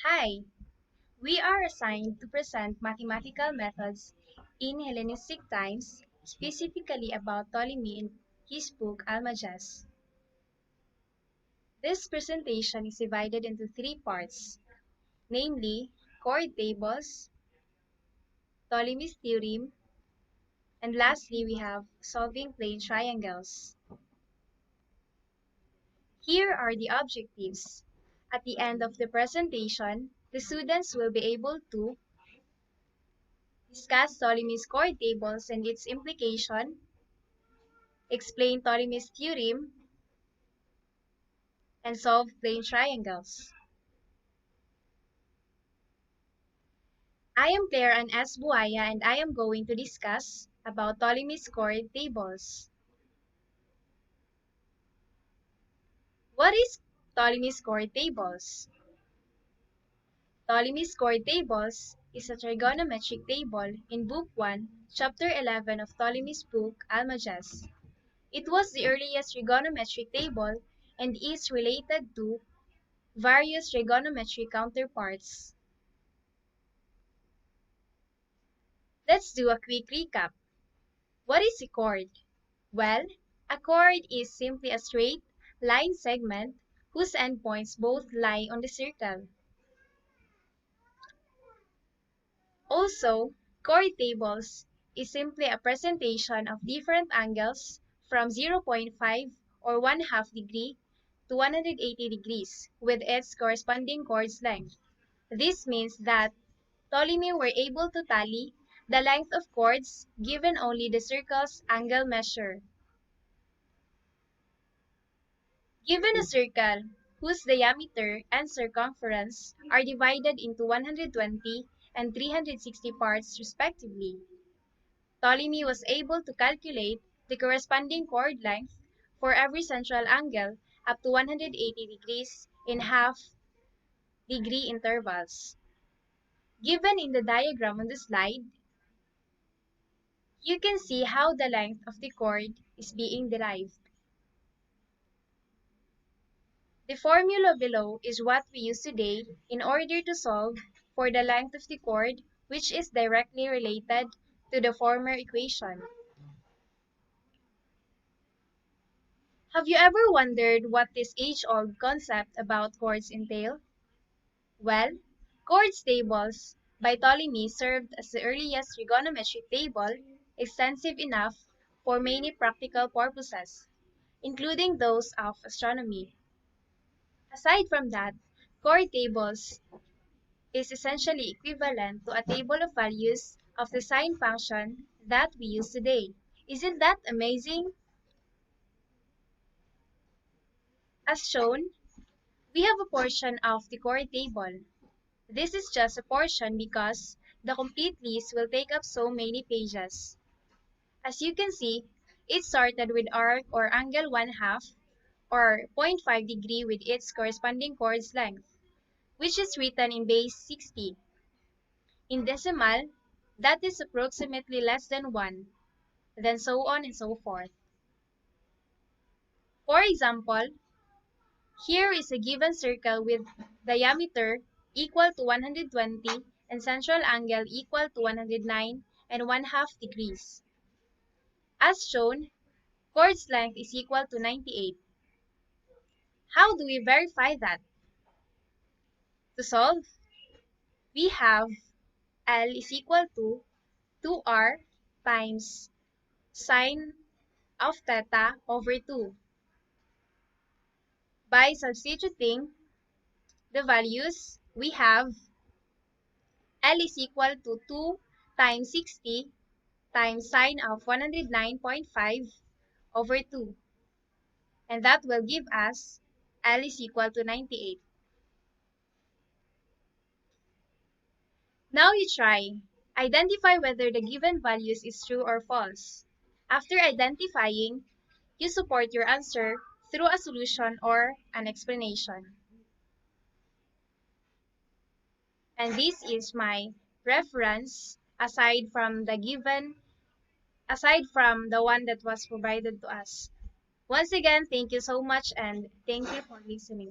Hi, we are assigned to present mathematical methods in Hellenistic times, specifically about Ptolemy in his book Almagest. This presentation is divided into three parts, namely chord tables, Ptolemy's theorem, and lastly we have solving plane triangles. Here are the objectives. At the end of the presentation, the students will be able to discuss Ptolemy's chord tables and its implication, explain Ptolemy's theorem, and solve plane triangles. I am Claire Ann S. Buaya and I am going to discuss about Ptolemy's chord tables. What is Ptolemy's chord tables? Ptolemy's chord tables is a trigonometric table in Book 1, Chapter 11 of Ptolemy's book Almagest. It was the earliest trigonometric table and is related to various trigonometric counterparts. Let's do a quick recap. What is a chord? Well, a chord is simply a straight line segment whose endpoints both lie on the circle. Also, chord tables is simply a presentation of different angles from 0.5 or 1/2 degree to 180 degrees with its corresponding chord's length. This means that Ptolemy were able to tally the length of chords given only the circle's angle measure. Given a circle whose diameter and circumference are divided into 120 and 360 parts respectively, Ptolemy was able to calculate the corresponding chord length for every central angle up to 180 degrees in half-degree intervals. Given in the diagram on the slide, you can see how the length of the chord is being derived. The formula below is what we use today in order to solve for the length of the chord, which is directly related to the former equation. Have you ever wondered what this age-old concept about chords entail? Well, chords tables by Ptolemy served as the earliest trigonometric table extensive enough for many practical purposes, including those of astronomy. Aside from that, chord tables is essentially equivalent to a table of values of the sine function that we use today. Isn't that amazing? As shown, we have a portion of the chord table. This is just a portion because the complete list will take up so many pages. As you can see, it started with arc or angle 1/2 or 0.5 degree with its corresponding chord's length, which is written in base 60. In decimal, that is approximately less than 1, then so on and so forth. For example, here is a given circle with diameter equal to 120 and central angle equal to 109 and 1/2 degrees. As shown, chord's length is equal to 98. How do we verify that? To solve, we have L is equal to 2r times sine of theta over 2. By substituting the values, we have L is equal to 2 times 60 times sine of 109.5 over 2. And that will give us L is equal to 98. Now you try. Identify whether the given values is true or false. After identifying, you support your answer through a solution or an explanation. And this is my reference aside from the one that was provided to us. Once again, thank you so much and thank you for listening.